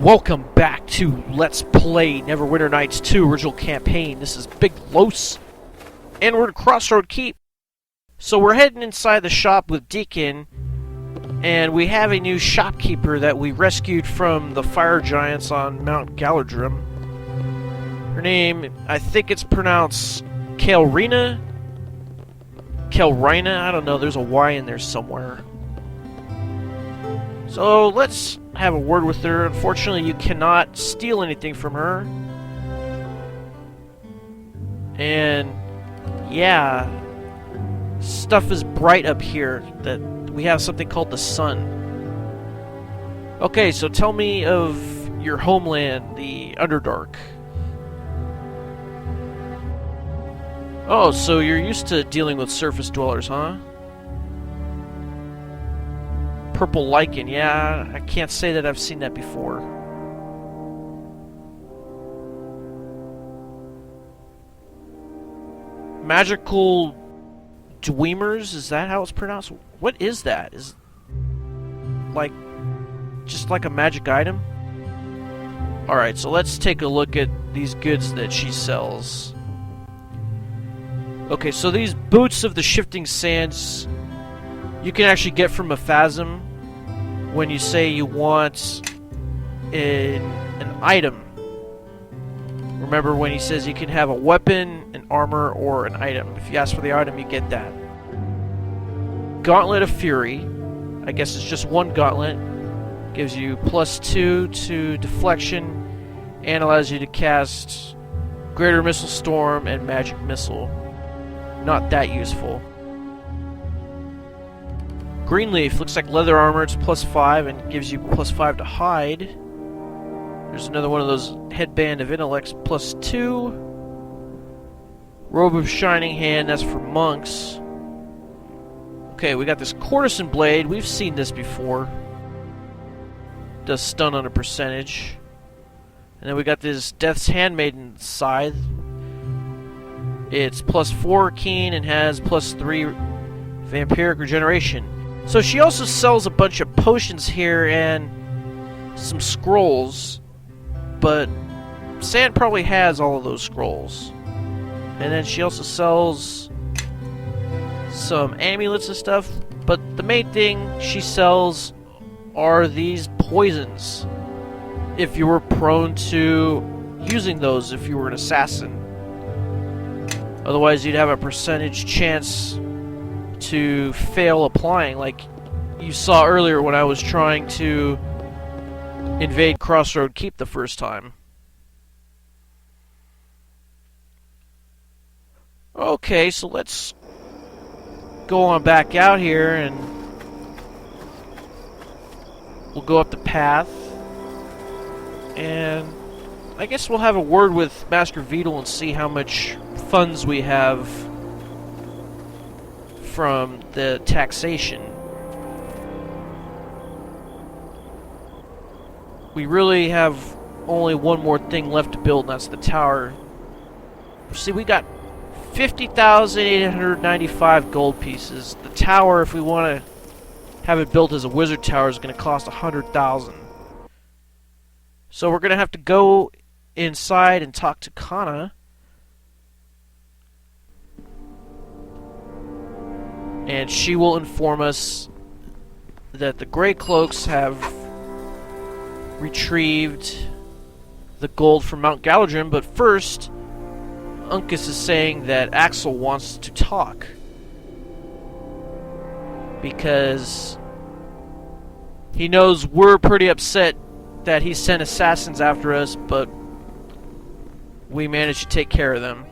Welcome back to Let's Play Neverwinter Nights 2 Original Campaign. This is Big Los, and we're at Crossroad Keep. So we're heading inside the shop with Deacon, and we have a new shopkeeper that we rescued from the fire giants on Mount Galadrim. Her name, I think it's pronounced Kaelrina? Kaelrina? I don't know, there's a Y in there somewhere. So let's have a word with her. Unfortunately, you cannot steal anything from her. And yeah, stuff is bright up here. That we have something called the sun. Okay, so tell me of your homeland, the Underdark. Oh, so you're used to dealing with surface dwellers, huh? Purple lichen, yeah, I can't say that I've seen that before. Magical Dweemers, is that how it's pronounced? What is that? Is like just like a magic item? Alright, so let's take a look at these goods that she sells. Okay, so these boots of the shifting sands you can actually get from a phasm when you say you want an item. Remember when he says you can have a weapon, an armor, or an item. If you ask for the item, you get that. Gauntlet of Fury. I guess it's just one gauntlet. Gives you +2 to deflection and allows you to cast Greater Missile Storm and Magic Missile. Not that useful. Greenleaf looks like leather armor. It's +5 and gives you +5 to hide. There's another one of those headband of intellects, +2. Robe of Shining Hand, that's for monks. Okay, we got this courtesan blade. We've seen this before. Does stun on a percentage. And then we got this Death's Handmaiden scythe. It's +4 keen and has +3 vampiric regeneration. So she also sells a bunch of potions here and some scrolls, but Sand probably has all of those scrolls. And then she also sells some amulets and stuff, but the main thing she sells are these poisons. If you were prone to using those, if you were an assassin. Otherwise, you'd have a percentage chance to fail applying, like you saw earlier when I was trying to invade Crossroad Keep the first time. Okay, so let's go on back out here and we'll go up the path, and I guess we'll have a word with Master Vedal and see how much funds we have from the taxation. We really have only one more thing left to build, and that's the tower. See, we got 50,895 gold pieces. The tower, if we want to have it built as a wizard tower, is going to cost 100,000. So we're going to have to go inside and talk to Kana. And she will inform us that the Grey Cloaks have retrieved the gold from Mount Galadrim, but first, Uncas is saying that Axel wants to talk. Because he knows we're pretty upset that he sent assassins after us, but we managed to take care of them.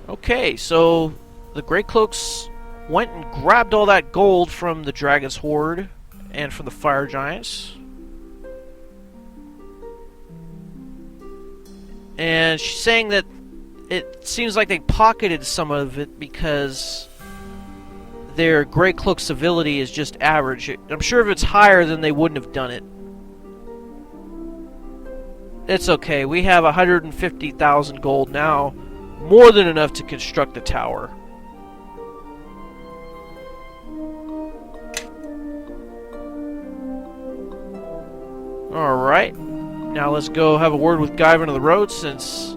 Okay, so the Grey Cloaks went and grabbed all that gold from the Dragon's Horde and from the Fire Giants. And she's saying that it seems like they pocketed some of it because their Grey Cloak civility is just average. I'm sure if it's higher, then they wouldn't have done it. It's okay, we have 150,000 gold now. More than enough to construct the tower. Alright. Now let's go have a word with Guyvan of the Road, since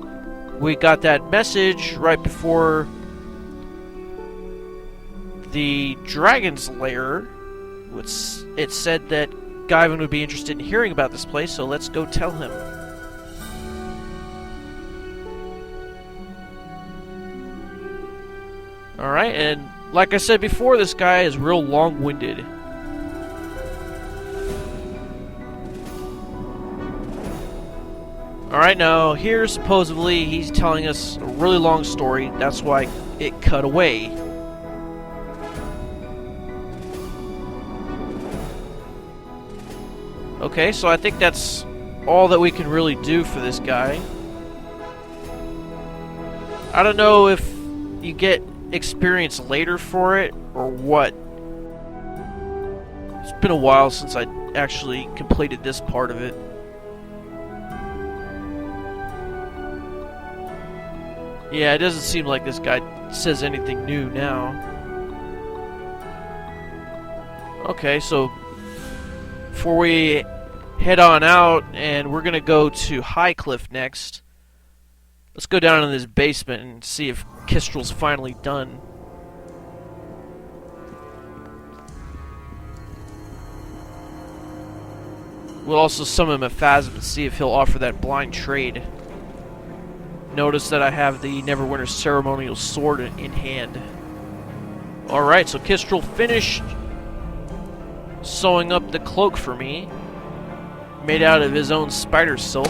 we got that message right before the Dragon's Lair. It said that Guyvan would be interested in hearing about this place, so let's go tell him. Alright, and like I said before, this guy is real long-winded. Alright, now here supposedly he's telling us a really long story. That's why it cut away. Okay, so I think that's all that we can really do for this guy. I don't know if you get experience later for it or what. It's been a while since I actually completed this part of it. Yeah, it doesn't seem like this guy says anything new now. Okay, so before we head on out, and we're gonna go to Highcliff next. Let's go down in this basement and see if Kistrel's finally done. We'll also summon Mephazim and see if he'll offer that blind trade. Notice that I have the Neverwinter ceremonial sword in hand. Alright, so Kistrel finished sewing up the cloak for me, made out of his own spider silk.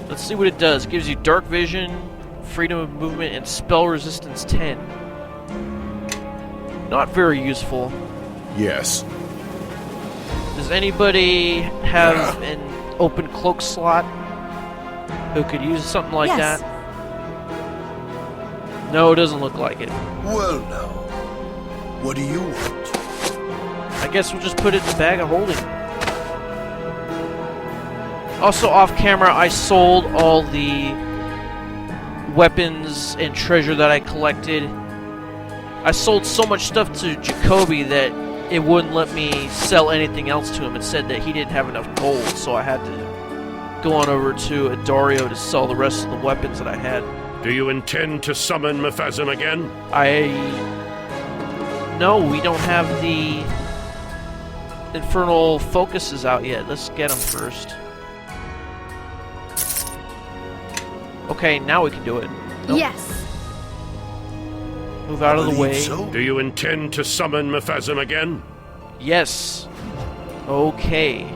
Let's see what it does. It gives you dark vision, freedom of movement, and spell resistance 10. Not very useful. Yes. Does anybody have an open cloak slot who could use something like that? No, it doesn't look like it. Well now, what do you want? I guess we'll just put it in the bag of holding. Also, off camera, I sold all the weapons and treasure that I collected. I sold so much stuff to Jacoby that it wouldn't let me sell anything else to him. It said that he didn't have enough gold, so I had to go on over to Adario to sell the rest of the weapons that I had. Do you intend to summon Mephazim again? No, we don't have the Infernal Focuses out yet. Let's get them first. Okay, now we can do it. Nope. Yes. Move out of the way. So? Do you intend to summon Mephazim again? Yes. Okay.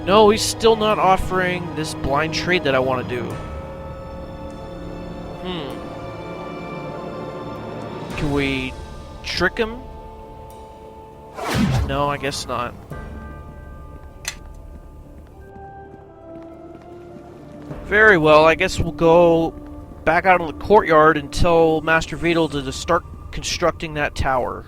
No, he's still not offering this blind trade that I want to do. Can we trick him? No, I guess not. Very well, I guess we'll go back out in the courtyard and tell Master Vidal to start constructing that tower.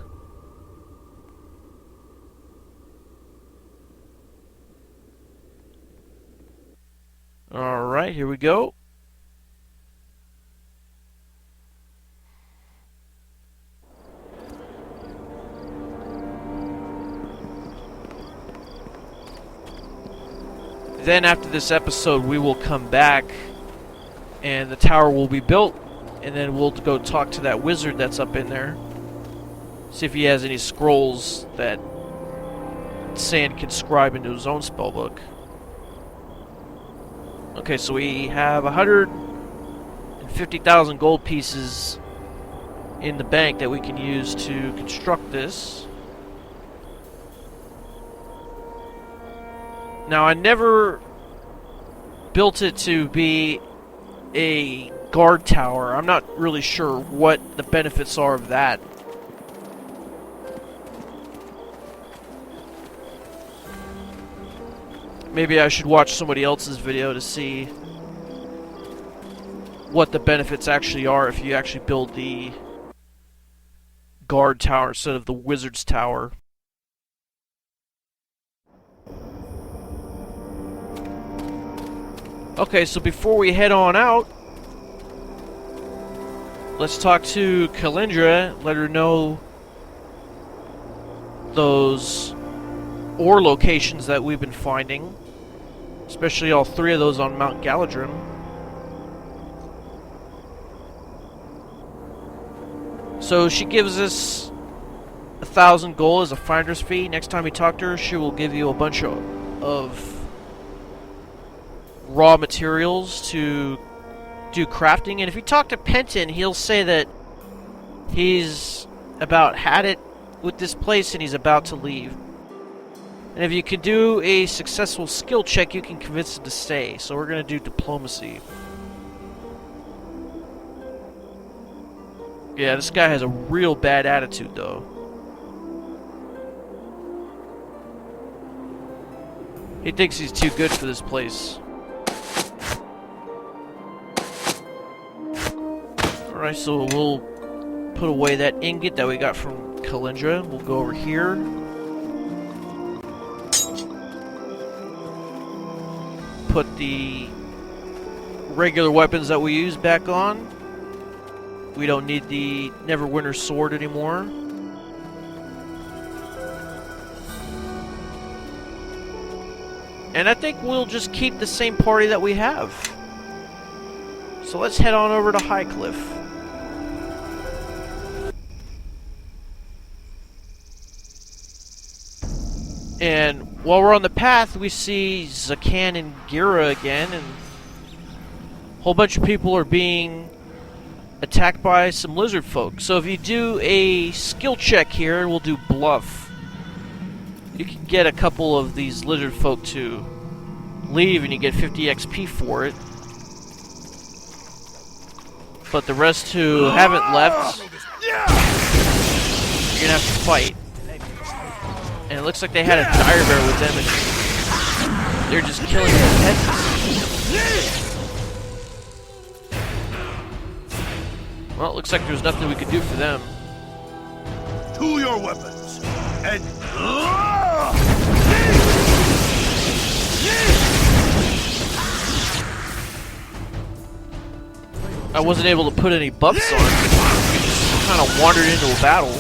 Alright, here we go. Then after this episode, we will come back and the tower will be built, and then we'll go talk to that wizard that's up in there. See if he has any scrolls that Sand can scribe into his own spellbook. Okay, so we have 150,000 gold pieces in the bank that we can use to construct this. Now, I never built it to be a guard tower. I'm not really sure what the benefits are of that. Maybe I should watch somebody else's video to see what the benefits actually are if you actually build the guard tower instead of the wizard's tower. Okay, so before we head on out, let's talk to Kalindra, let her know those ore locations that we've been finding, especially all 3 of those on Mount Galadrim. So she gives us 1,000 gold as a finder's fee. Next time we talk to her, she will give you a bunch of raw materials to do crafting. And if you talk to Penton, he'll say that he's about had it with this place and he's about to leave. And if you can do a successful skill check, you can convince him to stay. So we're going to do diplomacy. Yeah, this guy has a real bad attitude, though. He thinks he's too good for this place. Alright, so we'll put away that ingot that we got from Kalindra. We'll go over here. Put the regular weapons that we use back on. We don't need the Neverwinter sword anymore. And I think we'll just keep the same party that we have. So let's head on over to Highcliff. And while we're on the path, we see Zakan and Gira again, and a whole bunch of people are being attacked by some Lizardfolk. So if you do a skill check here, we'll do bluff. You can get a couple of these Lizardfolk to leave, and you get 50 XP for it. But the rest who haven't left, you're gonna have to fight. And it looks like they had a dire bear with them, and they're just killing their pets. Well, it looks like there's nothing we could do for them. To your weapons, and... I wasn't able to put any buffs on. We just kind of wandered into a battle.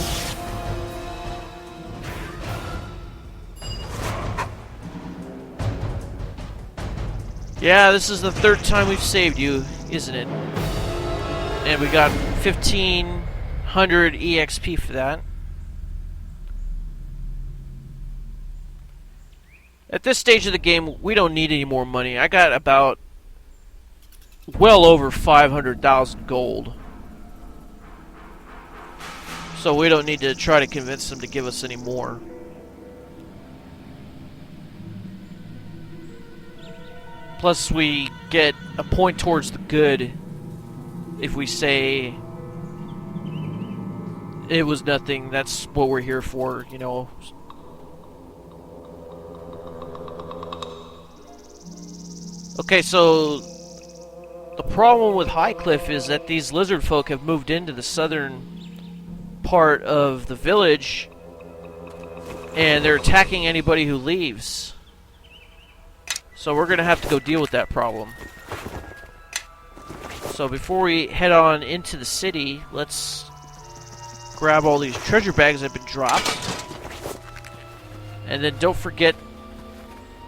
Yeah, this is the 3rd time we've saved you, isn't it? And we got 1,500 EXP for that. At this stage of the game, we don't need any more money. I got about well over 500,000 gold. So we don't need to try to convince them to give us any more. Plus, we get a point towards the good if we say it was nothing. That's what we're here for, you know. Okay, so the problem with Highcliff is that these Lizardfolk have moved into the southern part of the village, and they're attacking anybody who leaves. So we're going to have to go deal with that problem. So before we head on into the city, let's grab all these treasure bags that have been dropped. And then don't forget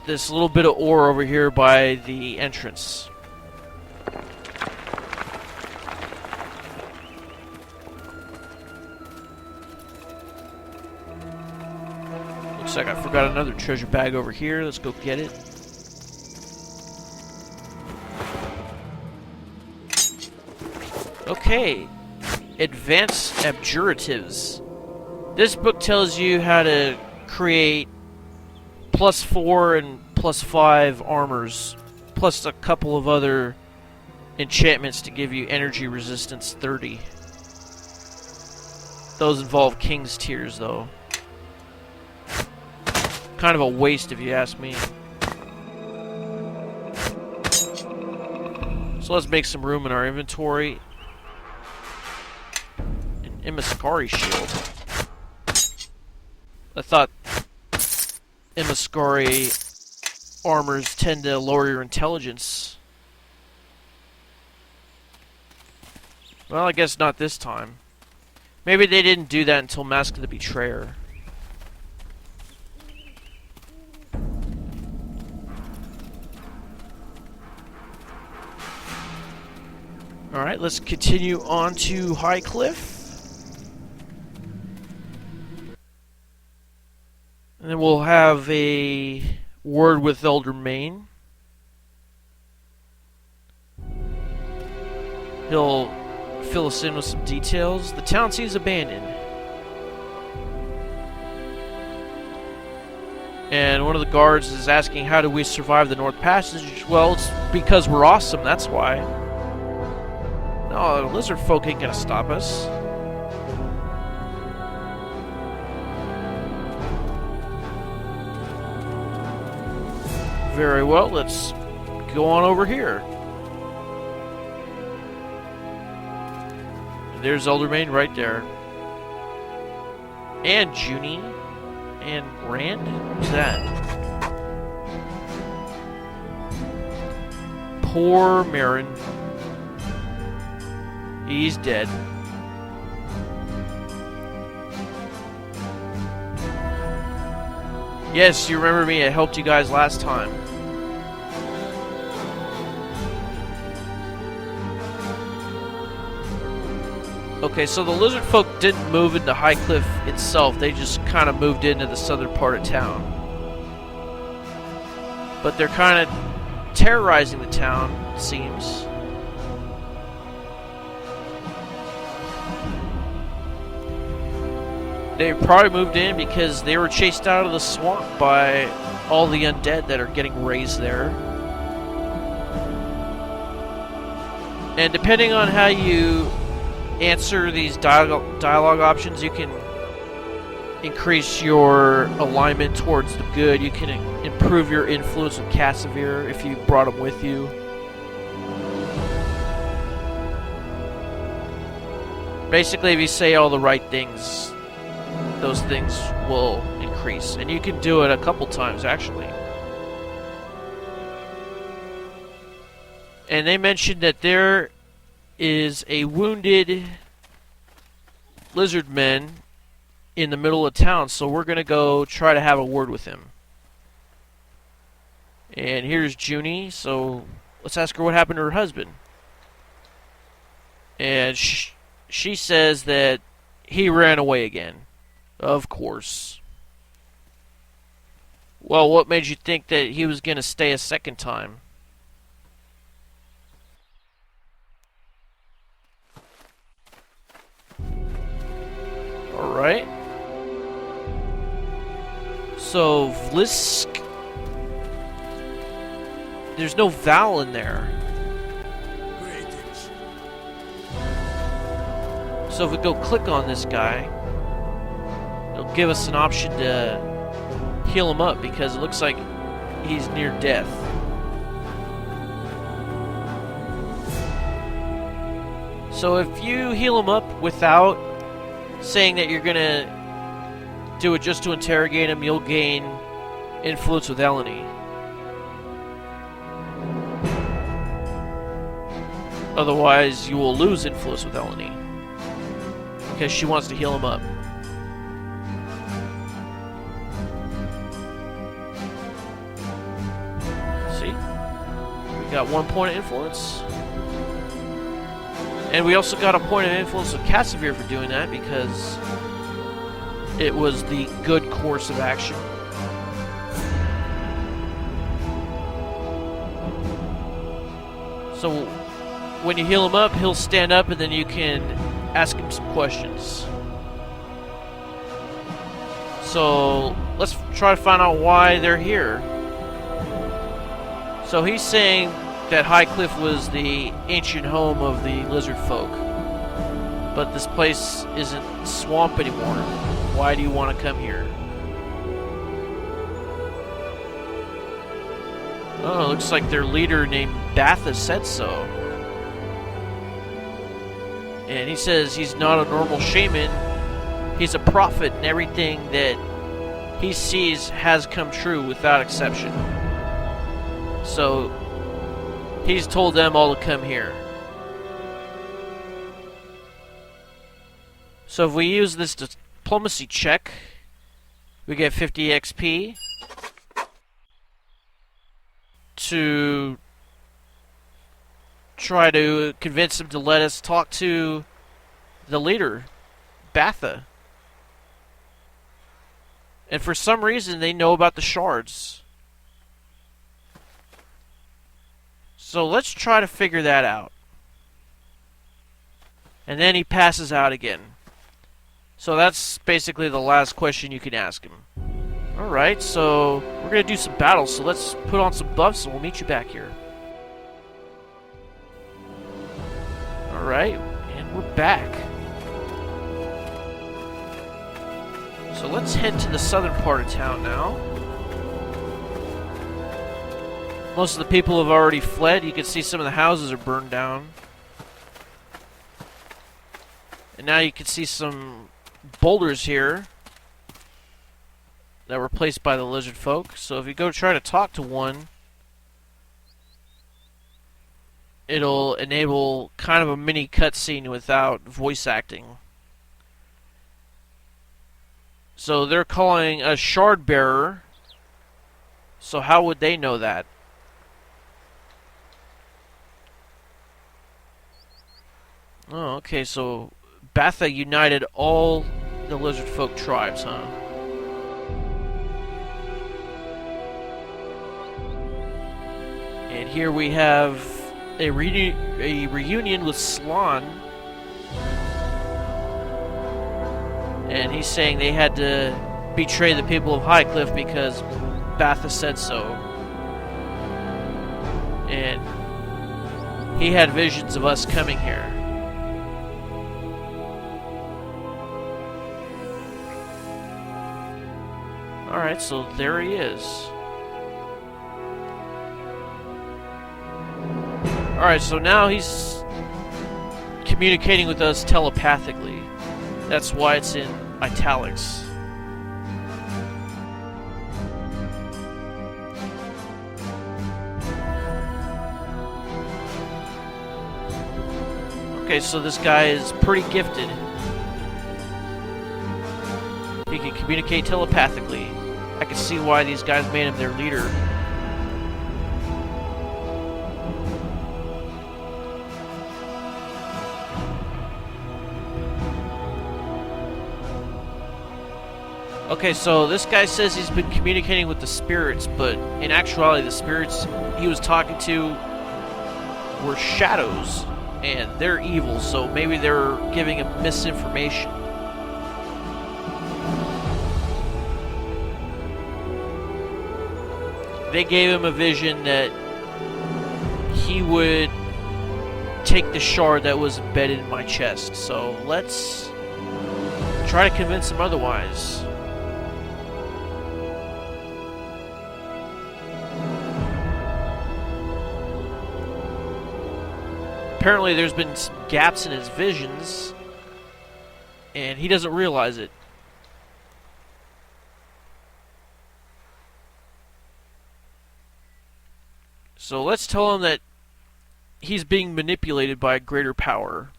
this little bit of ore over here by the entrance. Looks like I forgot another treasure bag over here. Let's go get it. Okay, advanced abjuratives. This book tells you how to create +4 and +5 armors, plus a couple of other enchantments to give you energy resistance 30. Those involve King's Tears, though. Kind of a waste, if you ask me. So let's make some room in our inventory. Imaskari shield. I thought Imaskari armors tend to lower your intelligence. Well, I guess not this time. Maybe they didn't do that until Mask of the Betrayer. Alright, let's continue on to Highcliff. And then we'll have a word with Elder Main. He'll fill us in with some details. The town seems abandoned. And one of the guards is asking, how do we survive the North Passage? Well, it's because we're awesome, that's why. No, the Lizardfolk ain't gonna stop us. Very well, let's go on over here. There's Eldermane right there. And Junie. And Rand? Who's that? Poor Marin. He's dead. Yes, you remember me. I helped you guys last time. Okay, so the Lizardfolk didn't move into Highcliff itself. They just kind of moved into the southern part of town. But they're kind of terrorizing the town, it seems. They probably moved in because they were chased out of the swamp by all the undead that are getting raised there. And depending on how you answer these dialogue options, you can increase your alignment towards the good. You can improve your influence with Casimir if you brought him with you. Basically, if you say all the right things, those things will increase. And you can do it a couple times, actually. And they mentioned that there is a wounded lizardman in the middle of town, so we're going to go try to have a word with him. And here's Junie, so let's ask her what happened to her husband. And she says that he ran away again. Of course. Well, what made you think that he was going to stay a second time? Alright. So, Vlisk. There's no vowel in there. Greetings. So if we go click on this guy, it'll give us an option to heal him up because it looks like he's near death. So if you heal him up without saying that you're gonna do it just to interrogate him, you'll gain influence with Eleni. Otherwise, you will lose influence with Eleni because she wants to heal him up. See? We got 1 point of influence. And we also got a point of influence with Casimir for doing that because it was the good course of action. So when you heal him up, he'll stand up and then you can ask him some questions. So let's try to find out why they're here. So he's saying that Highcliff was the ancient home of the Lizardfolk. But this place isn't swamp anymore. Why do you want to come here? Oh, it looks like their leader named Batha said so. And he says he's not a normal shaman. He's a prophet, and everything that he sees has come true without exception. So he's told them all to come here. So if we use this diplomacy check, we get 50 XP to try to convince him to let us talk to the leader, Batha. And for some reason, they know about the shards. So let's try to figure that out. And then he passes out again. So that's basically the last question you can ask him. Alright, so we're going to do some battles, so let's put on some buffs and we'll meet you back here. Alright, and we're back. So let's head to the southern part of town now. Most of the people have already fled. You can see some of the houses are burned down. And now you can see some boulders here that were placed by the Lizardfolk. So if you go try to talk to one, it'll enable kind of a mini cutscene without voice acting. So they're calling a shard bearer. So how would they know that? Oh, okay, so Batha united all the Lizardfolk tribes, huh? And here we have a reunion with Slan. And he's saying they had to betray the people of Highcliff because Batha said so. And he had visions of us coming here. Alright, so there he is. Alright, so now he's communicating with us telepathically. That's why it's in italics. Okay, so this guy is pretty gifted. He can communicate telepathically. I can see why these guys made him their leader. Okay, so this guy says he's been communicating with the spirits, but in actuality the spirits he was talking to were shadows, and they're evil, so maybe they're giving him misinformation. They gave him a vision that he would take the shard that was embedded in my chest, so let's try to convince him otherwise. Apparently there's been some gaps in his visions, and he doesn't realize it. So let's tell him that he's being manipulated by a greater power.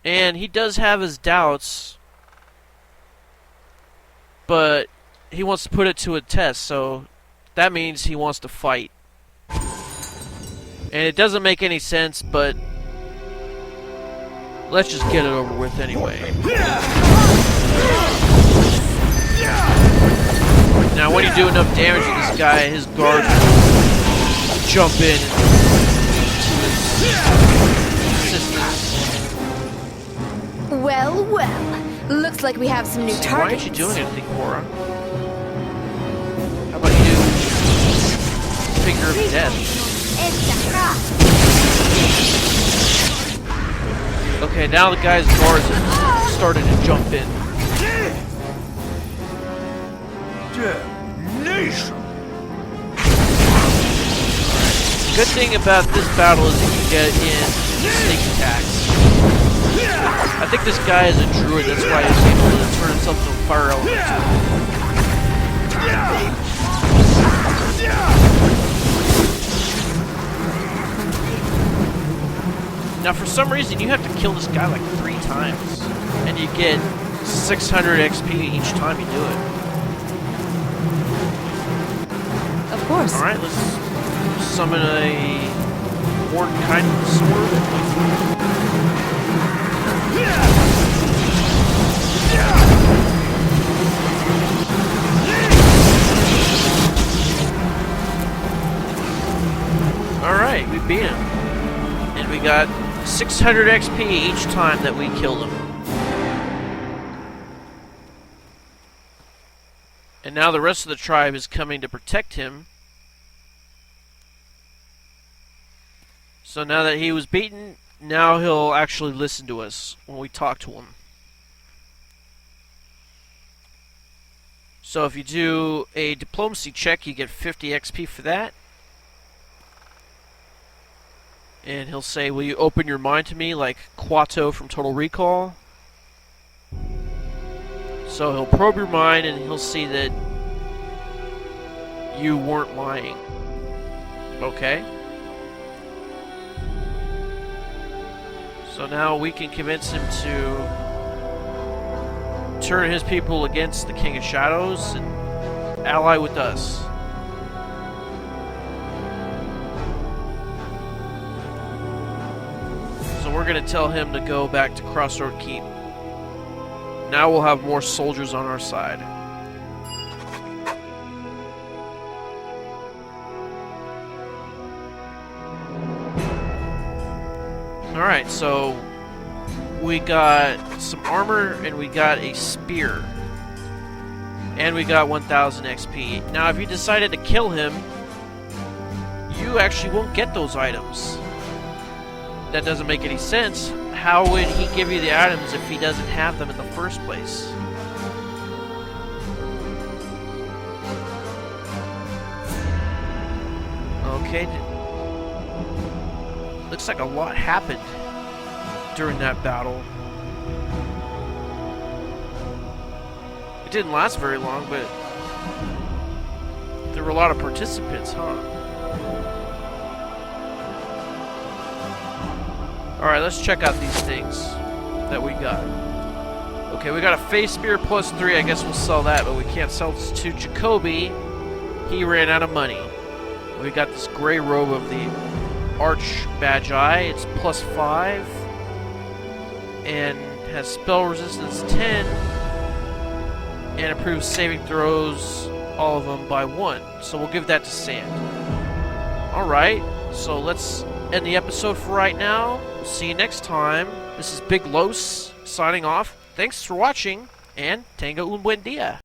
And he does have his doubts, but he wants to put it to a test, so that means he wants to fight. And it doesn't make any sense, but let's just get it over with anyway. Now when you do enough damage to this guy, his guards will jump in to his assistance. Well, well. Looks like we have some new Why targets. aren't you doing anything, Cora? How about you figure of death? Okay, now the guy's guards have started to jump in. Damnation! Good thing about this battle is you can get in sneak attacks. I think this guy is a druid, that's why he's able to turn himself into a fire element. Now for some reason you have to kill this guy like 3 times, and you get 600 XP each time you do it. Of course. Alright, let's summon a Horn kind of sword. Alright, we beat him. And we got 600 XP each time that we killed him. And now the rest of the tribe is coming to protect him. So now that he was beaten, now he'll actually listen to us when we talk to him. So if you do a diplomacy check, you get 50 XP for that. And he'll say, will you open your mind to me like Quato from Total Recall? So he'll probe your mind and he'll see that you weren't lying. Okay. So now we can convince him to turn his people against the King of Shadows and ally with us. So we're going to tell him to go back to Crossroad Keep. Now we'll have more soldiers on our side. Alright, so we got some armor and we got a spear. And we got 1000 XP. Now if you decided to kill him, you actually won't get those items. That doesn't make any sense. How would he give you the items if he doesn't have them in the first place? Okay. Looks like a lot happened during that battle. It didn't last very long, but there were a lot of participants, huh? Alright, let's check out these things that we got. Okay, we got a face spear plus 3. I guess we'll sell that, but we can't sell this to Jacoby. He ran out of money. We got this gray robe of the Arch Magi. It's plus 5. And has spell resistance 10. And improves saving throws, all of them, by 1. So we'll give that to Sand. Alright, so let's end the episode for right now. We'll see you next time. This is Big Los signing off. Thanks for watching, and tenga un buen dia.